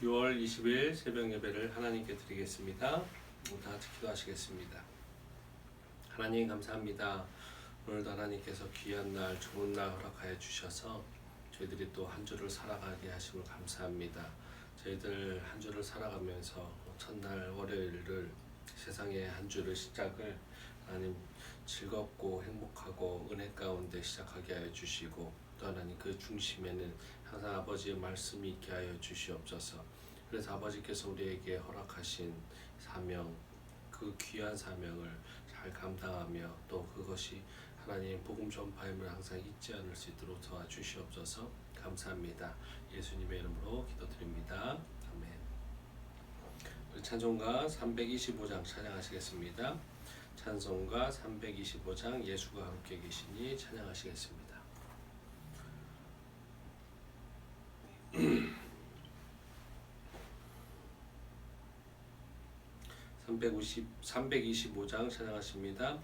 6월 20일 새벽 예배를 하나님께 드리겠습니다. 다 같이 기도하시겠습니다. 하나님 감사합니다. 오늘도 하나님께서 귀한 날, 좋은 날 허락하여 주셔서 저희들이 또 한 주를 살아가게 하심을 감사합니다. 저희들 한 주를 살아가면서 첫날 월요일을 세상의 한 주를 시작을 하나님 즐겁고 행복하고 은혜 가운데 시작하게 하여 주시고, 또 하나님 그 중심에는 항상 아버지의 말씀이 있게 하여 주시옵소서. 그래서 아버지께서 우리에게 허락하신 사명, 그 귀한 사명을 잘 감당하며 또 그것이 하나님 복음 전파임을 항상 잊지 않을 수 있도록 도와주시옵소서. 감사합니다. 예수님의 이름으로 기도드립니다. 아멘. 우리 찬송가 325장 찬양하시겠습니다. 찬송가 325장 예수가 함께 계시니 찬양하시겠습니다. 325장 찬양하십니다.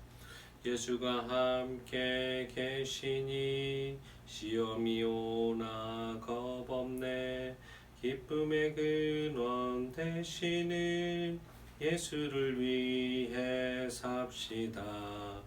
예수가 함께 계시니 시험이 오나 겁없네. 기쁨의 근원 되시는 예수를 위해 삽시다.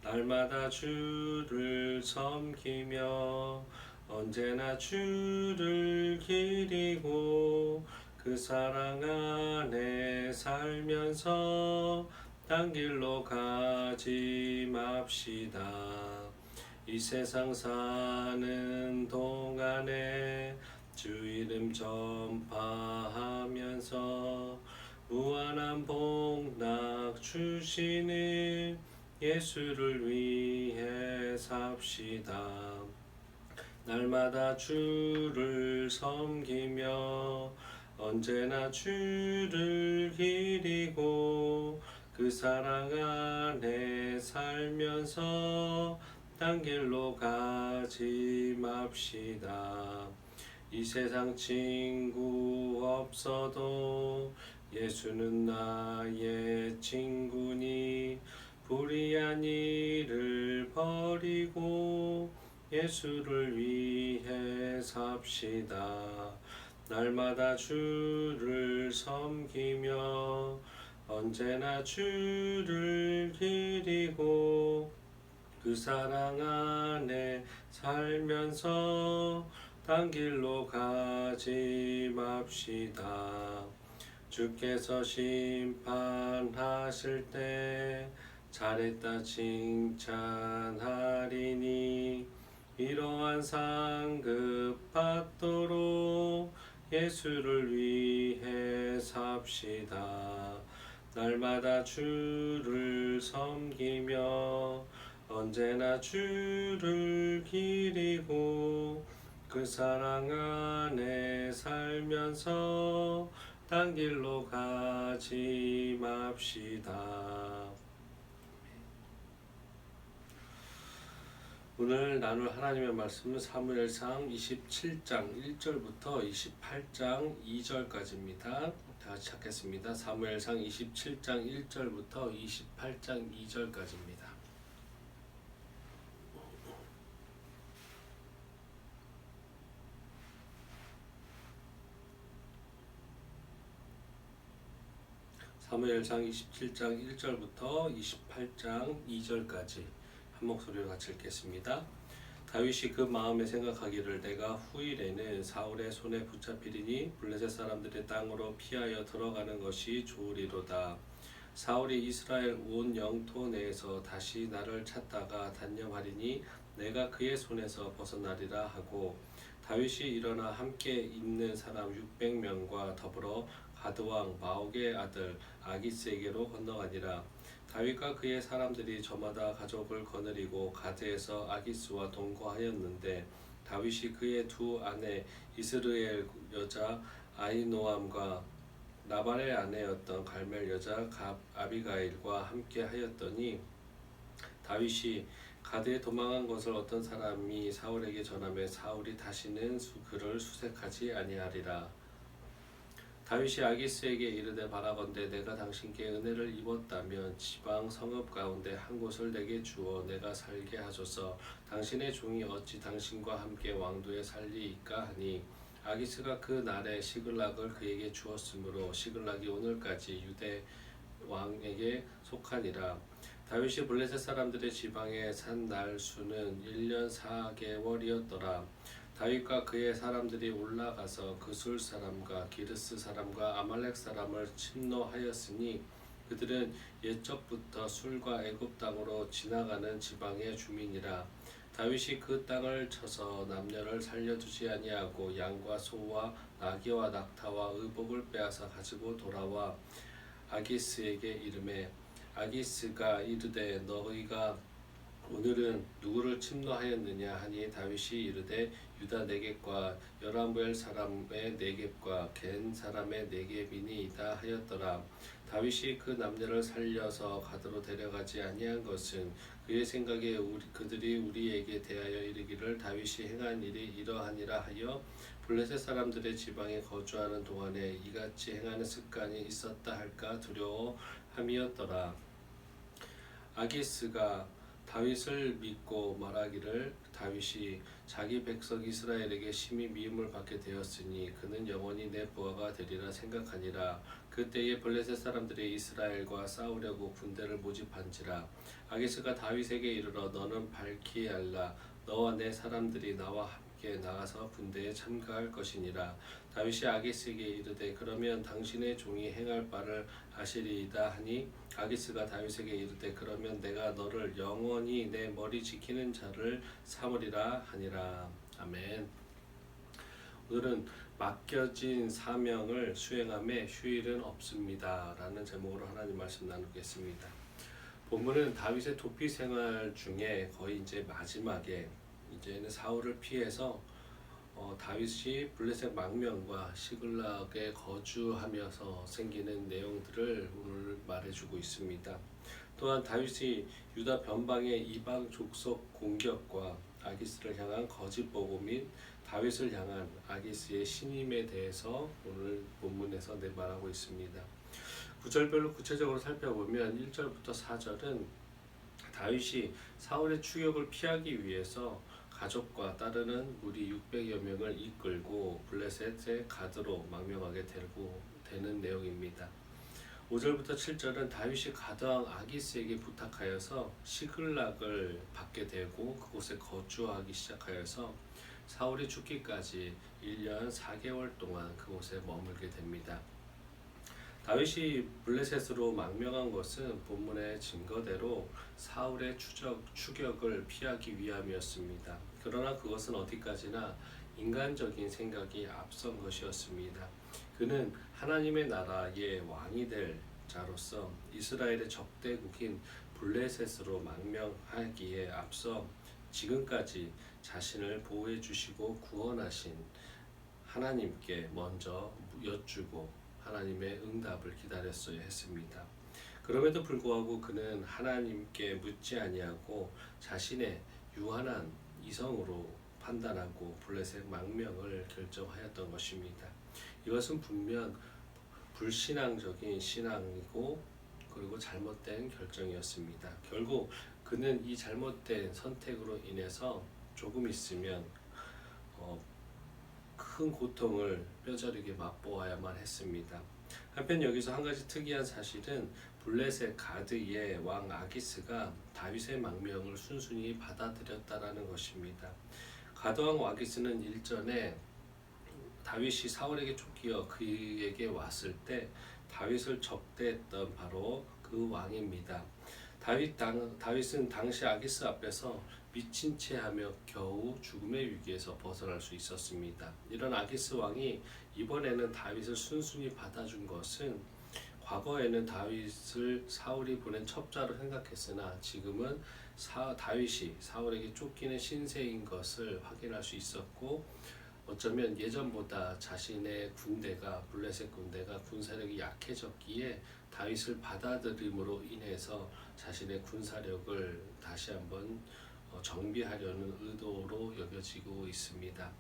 날마다 주를 섬기며 언제나 주를 기리고 그 사랑 안에 살면서 딴 길로 가지 맙시다. 이 세상 사는 동안에 주 이름 전파하면서 무한한 복락 주시는 예수를 위해 삽시다. 날마다 주를 섬기며 언제나 주를 기리고 그 사랑 안에 살면서 딴 길로 가지 맙시다. 이 세상 친구 없어도 예수는 나의 친구니 불의한 일을 버리고 예수를 위해 삽시다. 날마다 주를 섬기며 언제나 주를 기리고 그 사랑 안에 살면서 딴 길로 가지 맙시다. 주께서 심판하실 때 잘했다 칭찬하리니 이러한 상급 받도록 예수를 위해 삽시다. 날마다 주를 섬기며 언제나 주를 기리고 그 사랑 안에 살면서 딴 길로 가지 맙시다. 오늘 나눌 하나님의 말씀은 사무엘상 27장 1절부터 28장 2절까지입니다. 다 같이 찾겠습니다. 사무엘상 27장 1절부터 28장 2절까지입니다. 사무엘상 27장 1절부터 28장 2절까지 한 목소리로 같이 읽겠습니다. 다윗이 그 마음에 생각하기를 내가 후일에는 사울의 손에 붙잡히리니 블레셋 사람들의 땅으로 피하여 들어가는 것이 좋으리로다. 사울이 이스라엘 온 영토 내에서 다시 나를 찾다가 단념하리니 내가 그의 손에서 벗어나리라 하고, 다윗이 일어나 함께 있는 사람 600명과 더불어 가드왕 마옥의 아들 아기스에게로 건너가니라. 다윗과 그의 사람들이 저마다 가족을 거느리고 가드에서 아기스와 동거하였는데, 다윗이 그의 두 아내 이스르엘 여자 아히노암과 나발의 아내였던 갈멜 여자 아비가일과 함께 하였더니, 다윗이 가드에 도망한 것을 어떤 사람이 사울에게 전하며 사울이 다시는 그를 수색하지 아니하리라. 다윗이 아기스에게 이르되 바라건대 내가 당신께 은혜를 입었다면 지방 성읍 가운데 한 곳을 내게 주어 내가 살게 하소서. 당신의 종이 어찌 당신과 함께 왕도에 살리이까 하니, 아기스가 그 날에 시글락을 그에게 주었으므로 시글락이 오늘까지 유대 왕에게 속하니라. 다윗이 블레셋 사람들의 지방에 산 날 수는 1년 4개월이었더라. 다윗과 그의 사람들이 올라가서 그술 사람과 기르스 사람과 아말렉 사람을 침노하였으니 그들은 옛적부터 술과 애굽 땅으로 지나가는 지방의 주민이라. 다윗이 그 땅을 쳐서 남녀를 살려두지 아니하고 양과 소와 나귀와 낙타와 의복을 빼앗아 가지고 돌아와 아기스에게 이르매 아기스가 이르되 너희가 오늘은 누구를 침노하였느냐 하니 다윗이 이르되 유다 네겝과 여라무엘 사람의 네겝과 겐 사람의 네겝이니이다 하였더라. 다윗이 그 남녀를 살려서 가드로 데려가지 아니한 것은 그의 생각에 그들이 우리에게 대하여 이르기를 다윗이 행한 일이 이러하니라 하여 블레셋 사람들의 지방에 거주하는 동안에 이같이 행하는 습관이 있었다 할까 두려워함이었더라. 아기스가 다윗을 믿고 말하기를 다윗이 자기 백성 이스라엘에게 심히 미움을 받게 되었으니 그는 영원히 내 부하가 되리라 생각하니라. 그때에 블레셋 사람들이 이스라엘과 싸우려고 군대를 모집한지라. 아기스가 다윗에게 이르러 너는 밝히 알라. 너와 내 사람들이 나와 함께 나가서 군대에 참가할 것이니라. 다윗이 아기스에게 이르되 그러면 당신의 종이 행할 바를 아시리이다 하니 아기스가 다윗에게 이르되 그러면 내가 너를 영원히 내 머리 지키는 자를 삼으리라 하니라. 아멘. 오늘은 맡겨진 사명을 수행함에 휴일은 없습니다 라는 제목으로 하나님 말씀 나누겠습니다. 본문은 다윗의 도피 생활 중에 거의 이제 마지막에 이제는 사울을 피해서 다윗이 블레셋 망명과 시글락에 거주하면서 생기는 내용들을 오늘 말해주고 있습니다. 또한 다윗이 유다 변방의 이방 족속 공격과 아기스를 향한 거짓 보고 및 다윗을 향한 아기스의 신임에 대해서 오늘 본문에서 말하고 있습니다. 구절별로 구체적으로 살펴보면 1절부터 4절은 다윗이 사울의 추격을 피하기 위해서 가족과 따르는 무리 600여 명을 이끌고 블레셋의 가드로 망명하게 되는 내용입니다. 5절부터 7절은 다윗이 가드왕 아기스에게 부탁하여서 시글락을 받게 되고 그곳에 거주하기 시작하여서 사울이 죽기까지 1년 4개월 동안 그곳에 머물게 됩니다. 다윗이 블레셋으로 망명한 것은 본문의 증거대로 사울의 추격을 피하기 위함이었습니다. 그러나 그것은 어디까지나 인간적인 생각이 앞선 것이었습니다. 그는 하나님의 나라의 왕이 될 자로서 이스라엘의 적대국인 블레셋으로 망명하기에 앞서 지금까지 자신을 보호해 주시고 구원하신 하나님께 먼저 여쭈고 하나님의 응답을 기다렸어야 했습니다. 그럼에도 불구하고 그는 하나님께 묻지 아니하고 자신의 유한한 이성으로 판단하고 블레셋 망명을 결정하였던 것입니다. 이것은 분명 불신앙적인 신앙이고 그리고 잘못된 결정이었습니다. 결국 그는 이 잘못된 선택으로 인해서 조금 있으면 큰 고통을 뼈저리게 맛보아야만 했습니다. 한편 여기서 한 가지 특이한 사실은 블레셋 가드의 왕 아기스가 다윗의 망명을 순순히 받아들였다라는 것입니다. 가드왕 아기스는 일전에 다윗이 사울에게 쫓겨 그에게 왔을 때 다윗을 적대했던 바로 그 왕입니다. 다윗은 당시 아기스 앞에서 미친 채 하며 겨우 죽음의 위기에서 벗어날 수 있었습니다. 이런 아기스 왕이 이번에는 다윗을 순순히 받아준 것은 과거에는 다윗을 사울이 보낸 첩자로 생각했으나 지금은 다윗이 사울에게 쫓기는 신세인 것을 확인할 수 있었고 어쩌면 예전보다 자신의 군대가 블레셋 군대가 군사력이 약해졌기에 다윗을 받아들임으로 인해서 자신의 군사력을 다시 한번 정비하려는 의도로 여겨지고 있습니다.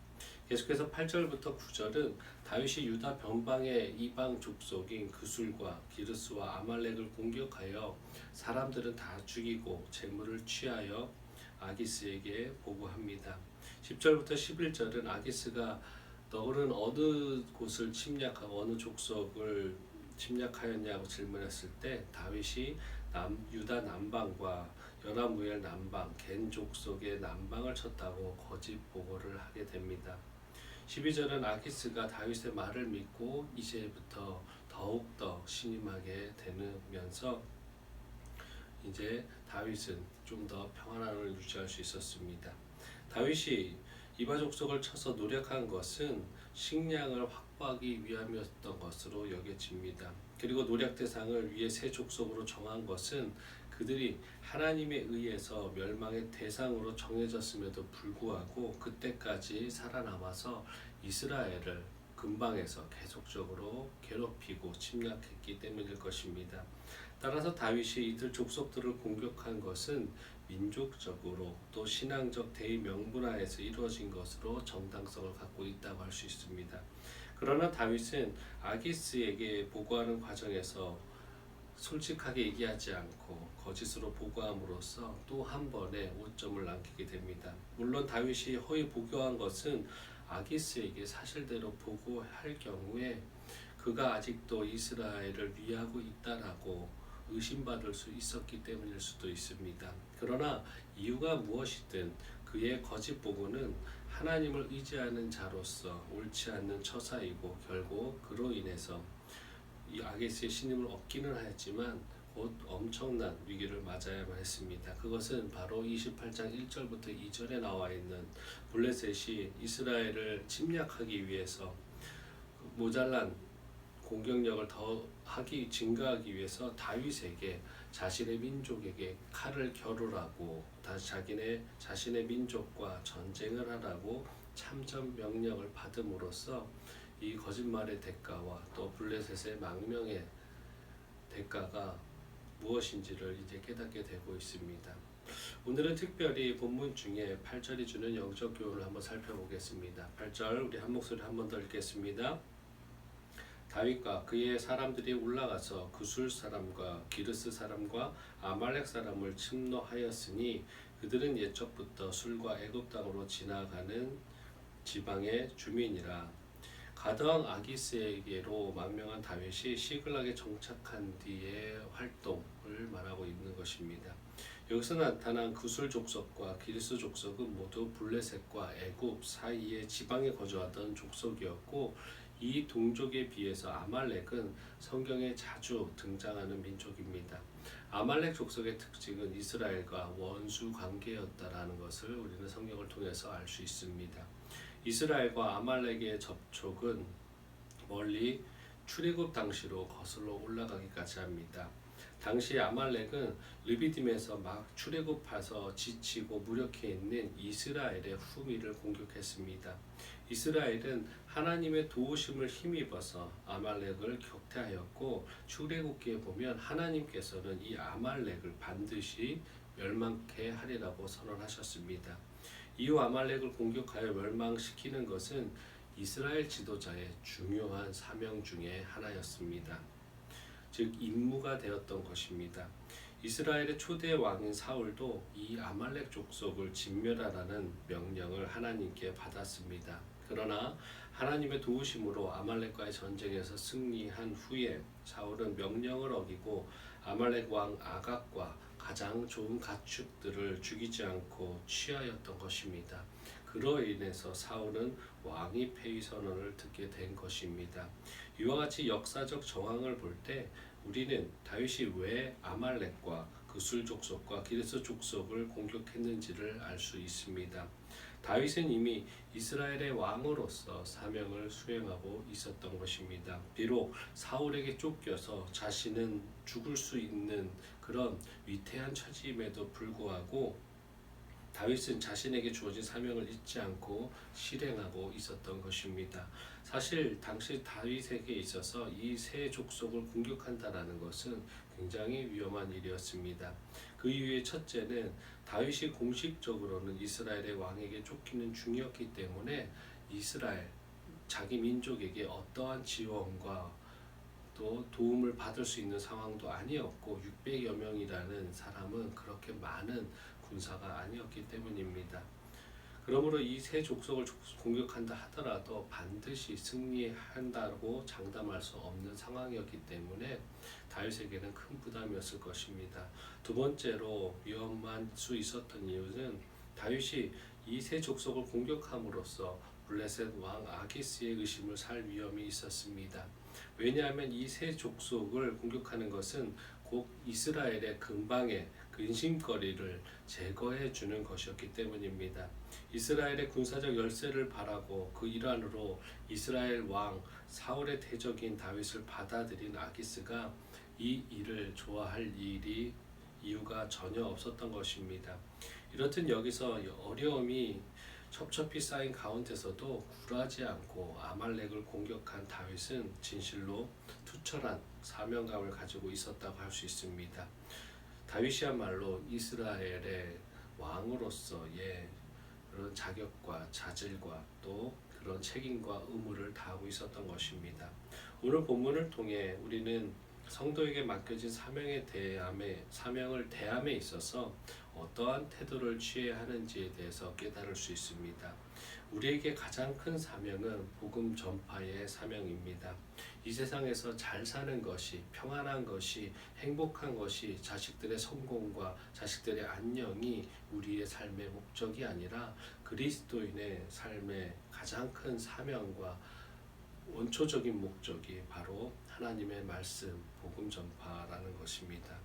계속해서 8절부터 9절은 다윗이 유다 변방의 이방 족속인 그술과 기르스와 아말렉을 공격하여 사람들은 다 죽이고 재물을 취하여 아기스에게 보고합니다. 10절부터 11절은 아기스가 너는 어느 곳을 침략하고 어느 족속을 침략하였냐고 질문했을 때 다윗이 유다 남방과 연합무엘 남방, 겐 족속의 남방을 쳤다고 거짓 보고를 하게 됩니다. 12절은 아기스가 다윗의 말을 믿고 이제부터 더욱더 신임하게 되면서 이제 다윗은 좀 더 평안함을 유지할 수 있었습니다. 다윗이 이방 족속을 쳐서 노력한 것은 식량을 확보하기 위함이었던 것으로 여겨집니다. 그리고 노력 대상을 위해 세 족속으로 정한 것은 그들이 하나님에 의해서 멸망의 대상으로 정해졌음에도 불구하고 그때까지 살아남아서 이스라엘을 근방에서 계속적으로 괴롭히고 침략했기 때문일 것입니다. 따라서 다윗이 이들 족속들을 공격한 것은 민족적으로 또 신앙적 대의 명분하에서 이루어진 것으로 정당성을 갖고 있다고 할 수 있습니다. 그러나 다윗은 아기스에게 보고하는 과정에서 솔직하게 얘기하지 않고 거짓으로 보고함으로써 또 한 번의 오점을 남기게 됩니다. 물론 다윗이 허위 보고한 것은 아기스에게 사실대로 보고할 경우에 그가 아직도 이스라엘을 위하고 있다라고 의심받을 수 있었기 때문일 수도 있습니다. 그러나 이유가 무엇이든 그의 거짓 보고는 하나님을 의지하는 자로서 옳지 않는 처사이고 결국 그로 인해서 이 아게스의 신임을 얻기는 하였지만 곧 엄청난 위기를 맞아야만 했습니다. 그것은 바로 28장 1절부터 2절에 나와 있는 블레셋이 이스라엘을 침략하기 위해서 모자란 공격력을 더 증가하기 위해서 다윗에게 자신의 민족에게 칼을 겨루라고 자신의 민족과 전쟁을 하라고 참전 명령을 받음으로써 이 거짓말의 대가와 또 블레셋의 망명의 대가가 무엇인지를 이제 깨닫게 되고 있습니다. 오늘은 특별히 본문 중에 8절이 주는 영적 교훈을 한번 살펴보겠습니다. 8절 우리 한 목소리 한 번 더 읽겠습니다. 다윗과 그의 사람들이 올라가서 구술 사람과 기르스 사람과 아말렉 사람을 침노하였으니 그들은 옛적부터 술과 애굽 땅으로 지나가는 지방의 주민이라. 가드왕 아기스에게로 망명한 다윗이 시글락에 정착한 뒤의 활동을 말하고 있는 것입니다. 여기서 나타난 구술 족속과 기르스 족속은 모두 블레셋과 애굽 사이의 지방에 거주하던 족속이었고 이 동족에 비해서 아말렉은 성경에 자주 등장하는 민족입니다. 아말렉 족속의 특징은 이스라엘과 원수 관계였다라는 것을 우리는 성경을 통해서 알 수 있습니다. 이스라엘과 아말렉의 접촉은 멀리 출애굽 당시로 거슬러 올라가기까지 합니다. 당시 아말렉은 르비딤에서 막 출애굽해서 지치고 무력해 있는 이스라엘의 후미를 공격했습니다. 이스라엘은 하나님의 도우심을 힘입어서 아말렉을 격퇴하였고 출애굽기에 보면 하나님께서는 이 아말렉을 반드시 멸망케 하리라고 선언하셨습니다. 이후 아말렉을 공격하여 멸망시키는 것은 이스라엘 지도자의 중요한 사명 중에 하나였습니다. 즉 임무가 되었던 것입니다. 이스라엘의 초대 왕인 사울도 이 아말렉 족속을 진멸하라는 명령을 하나님께 받았습니다. 그러나 하나님의 도우심으로 아말렉과의 전쟁에서 승리한 후에 사울은 명령을 어기고 아말렉 왕 아각과 가장 좋은 가축들을 죽이지 않고 취하였던 것입니다. 그로 인해서 사울은 왕위 폐위 선언을 듣게 된 것입니다. 이와 같이 역사적 정황을 볼 때 우리는 다윗이 왜 아말렉과 그술 족속과 기르스 족속을 공격했는지를 알 수 있습니다. 다윗은 이미 이스라엘의 왕으로서 사명을 수행하고 있었던 것입니다. 비록 사울에게 쫓겨서 자신은 죽을 수 있는 그런 위태한 처지임에도 불구하고 다윗은 자신에게 주어진 사명을 잊지 않고 실행하고 있었던 것입니다. 사실 당시 다윗에게 있어서 이 세 족속을 공격한다라는 것은 굉장히 위험한 일이었습니다. 그 이유의 첫째는 다윗이 공식적으로는 이스라엘의 왕에게 쫓기는 중이었기 때문에 이스라엘 자기 민족에게 어떠한 지원과 또 도움을 받을 수 있는 상황도 아니었고 600여 명이라는 사람은 그렇게 많은 군사가 아니었기 때문입니다. 그러므로 이 세 족속을 공격한다 하더라도 반드시 승리한다고 장담할 수 없는 상황이었기 때문에 다윗에게는 큰 부담이었을 것입니다. 두 번째로 위험한 수 있었던 이유는 다윗이 이 세 족속을 공격함으로써 블레셋 왕 아기스의 의심을 살 위험이 있었습니다. 왜냐하면 이 세 족속을 공격하는 것은 곧 이스라엘의 근방의 근심거리를 제거해 주는 것이었기 때문입니다. 이스라엘의 군사적 열세를 바라고 그 일환으로 이스라엘 왕 사울의 대적인 다윗을 받아들인 아기스가 이 일을 좋아할 이유가 전혀 없었던 것입니다. 이렇듯 여기서 어려움이 첩첩이 쌓인 가운데서도 굴하지 않고 아말렉을 공격한 다윗은 진실로 투철한 사명감을 가지고 있었다고 할 수 있습니다. 다윗이야말로 이스라엘의 왕으로서의 그런 자격과 자질과 또 그런 책임과 의무를 다하고 있었던 것입니다. 오늘 본문을 통해 우리는 성도에게 맡겨진 사명을 대함에 있어서 어떠한 태도를 취해야 하는지에 대해서 깨달을 수 있습니다. 우리에게 가장 큰 사명은 복음 전파의 사명입니다. 이 세상에서 잘 사는 것이, 평안한 것이, 행복한 것이, 자식들의 성공과 자식들의 안녕이 우리의 삶의 목적이 아니라 그리스도인의 삶의 가장 큰 사명과 원초적인 목적이 바로 하나님의 말씀, 복음 전파라는 것입니다.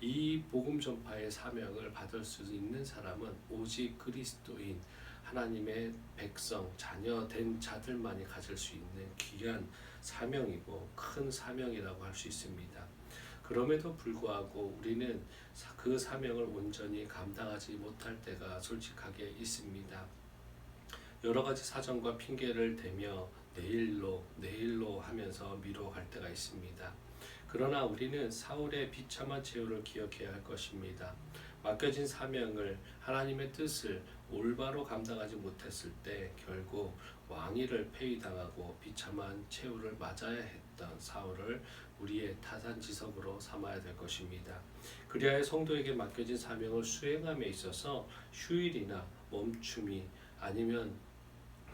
이 복음 전파의 사명을 받을 수 있는 사람은 오직 그리스도인, 하나님의 백성, 자녀 된 자들만이 가질 수 있는 귀한 사명이고 큰 사명이라고 할 수 있습니다. 그럼에도 불구하고 우리는 그 사명을 온전히 감당하지 못할 때가 솔직하게 있습니다. 여러 가지 사정과 핑계를 대며 내일로 하면서 미뤄갈 때가 있습니다. 그러나 우리는 사울의 비참한 최후를 기억해야 할 것입니다. 맡겨진 사명을, 하나님의 뜻을 올바로 감당하지 못했을 때 결국 왕위를 폐위당하고 비참한 최후를 맞아야 했던 사울을 우리의 타산지석으로 삼아야 될 것입니다. 그리하여 성도에게 맡겨진 사명을 수행함에 있어서 휴일이나 멈춤이 아니면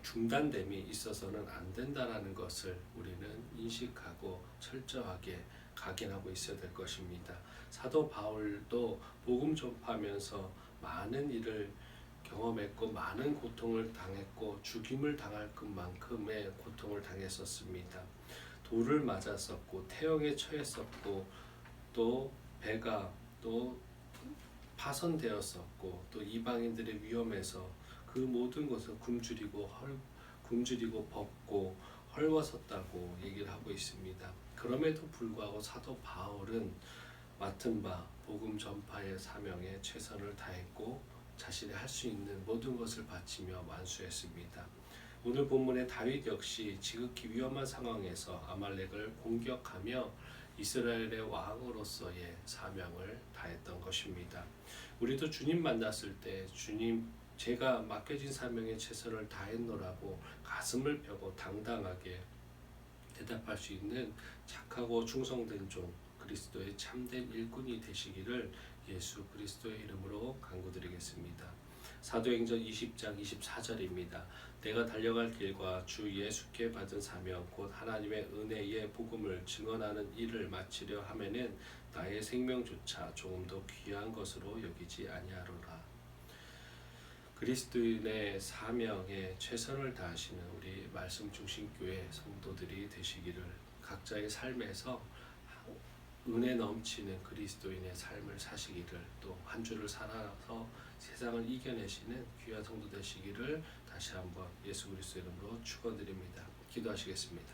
중단됨이 있어서는 안 된다라는 것을 우리는 인식하고 철저하게 각인하고 있어야 될 것입니다. 사도 바울도 복음 전파하면서 많은 일을 경험했고 많은 고통을 당했고 죽임을 당할 것만큼의 고통을 당했었습니다. 돌을 맞았었고 태형에 처했었고 또 배가 또 파손되었었고 또 이방인들의 위험에서 그 모든 것을 굶주리고 벗고 헐벗었다고 얘기를 하고 있습니다. 그럼에도 불구하고 사도 바울은 맡은 바 복음 전파의 사명에 최선을 다했고 자신이 할 수 있는 모든 것을 바치며 완수했습니다. 오늘 본문의 다윗 역시 지극히 위험한 상황에서 아말렉을 공격하며 이스라엘의 왕으로서의 사명을 다했던 것입니다. 우리도 주님 만났을 때 주님 제가 맡겨진 사명에 최선을 다했노라고 가슴을 펴고 당당하게 대답할 수 있는 착하고 충성된 종 그리스도의 참된 일꾼이 되시기를 예수 그리스도의 이름으로 간구드리겠습니다. 사도행전 20장 24절입니다. 내가 달려갈 길과 주 예수께 받은 사명 곧 하나님의 은혜의 복음을 증언하는 일을 마치려 하면은 나의 생명조차 조금도 귀한 것으로 여기지 아니하노라. 그리스도인의 사명에 최선을 다하시는 우리 말씀 중심 교회 성도들이 되시기를 각자의 삶에서 은혜 넘치는 그리스도인의 삶을 사시기를 또 한 주를 살아서 세상을 이겨내시는 귀한 성도 되시기를 다시 한번 예수 그리스도 이름으로 축원드립니다. 기도하시겠습니다.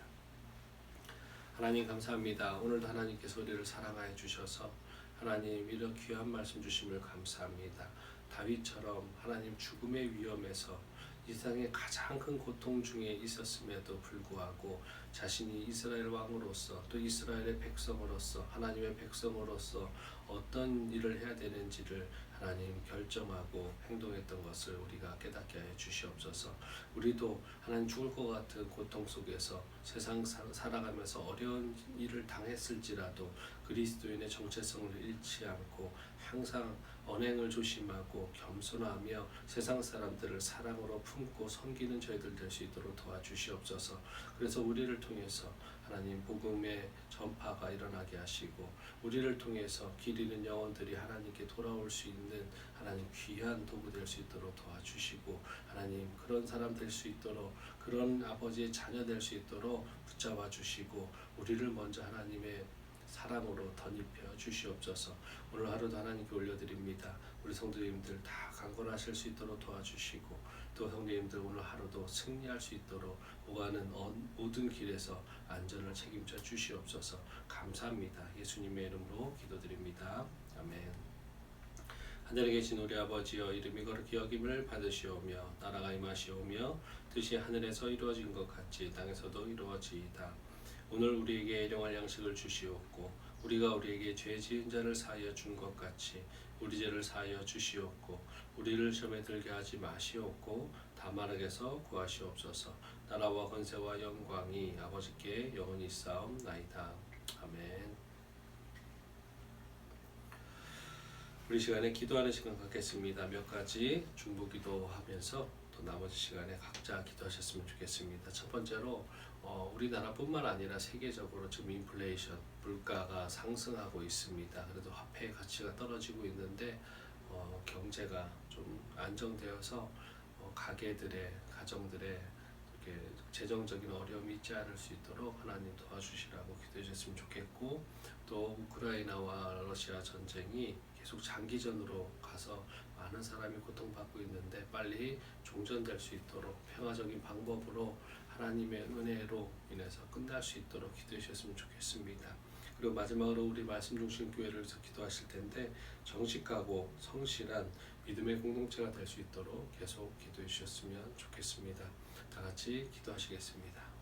하나님 감사합니다. 오늘도 하나님께서 우리를 사랑하여 주셔서 하나님 이런 귀한 말씀 주심을 감사합니다. 다윗처럼 하나님 죽음의 위험에서 이 세상의 가장 큰 고통 중에 있었음에도 불구하고 자신이 이스라엘 왕으로서 또 이스라엘의 백성으로서 하나님의 백성으로서 어떤 일을 해야 되는지를 하나님 결정하고 행동했던 것을 우리가 깨닫게 하여 주시옵소서. 우리도 하나님 죽을 것 같은 고통 속에서 세상 살아가면서 어려운 일을 당했을지라도 그리스도인의 정체성을 잃지 않고 항상 언행을 조심하고 겸손하며 세상 사람들을 사랑으로 품고 섬기는 저희들 될 수 있도록 도와주시옵소서. 그래서 우리를 통해서 하나님 복음의 전파가 일어나게 하시고 우리를 통해서 길 잃은 영혼들이 하나님께 돌아올 수 있는 하나님 귀한 도구 될 수 있도록 도와주시고 하나님 그런 사람 될 수 있도록 그런 아버지의 자녀 될 수 있도록 붙잡아 주시고 우리를 먼저 하나님의 사랑으로 덧입혀 주시옵소서. 오늘 하루도 하나님께 올려드립니다. 우리 성도님들 다 강건하실 수 있도록 도와주시고 또 성도님들 오늘 하루도 승리할 수 있도록 오가는 모든 길에서 안전을 책임져 주시옵소서. 감사합니다. 예수님의 이름으로 기도드립니다. 아멘. 하늘에 계신 우리 아버지여 이름이 거룩히 여김을 받으시오며 나라가 임하시오며 뜻이 하늘에서 이루어진 것 같이 땅에서도 이루어지이다. 오늘 우리에게 일용할 양식을 주시옵고 우리가 우리에게 죄 지은 자를 사하여 준 것 같이 우리 죄를 사하여 주시옵고 우리를 시험에 들게 하지 마시옵고 다만 악에서 구하시옵소서. 나라와 권세와 영광이 아버지께 영원히 있사옵나이다. 아멘. 우리 시간에 기도하는 시간 갖겠습니다. 몇 가지 중보 기도하면서 또 나머지 시간에 각자 기도하셨으면 좋겠습니다. 첫 번째로 우리나라뿐만 아니라 세계적으로 지금 인플레이션, 물가가 상승하고 있습니다. 그래도 화폐의 가치가 떨어지고 있는데 경제가 좀 안정되어서 가게들의, 가정들의 이렇게 재정적인 어려움이 있지 않을 수 있도록 하나님 도와주시라고 기도해 주셨으면 좋겠고 또 우크라이나와 러시아 전쟁이 계속 장기전으로 가서 많은 사람이 고통받고 있는데 빨리 종전될 수 있도록 평화적인 방법으로 하나님의 은혜로 인해서 끝날 수 있도록 기도해 주셨으면 좋겠습니다. 그리고 마지막으로 우리 말씀 중심 교회를 위해서 기도하실 텐데 정직하고 성실한 믿음의 공동체가 될 수 있도록 계속 기도해 주셨으면 좋겠습니다. 다 같이 기도하시겠습니다.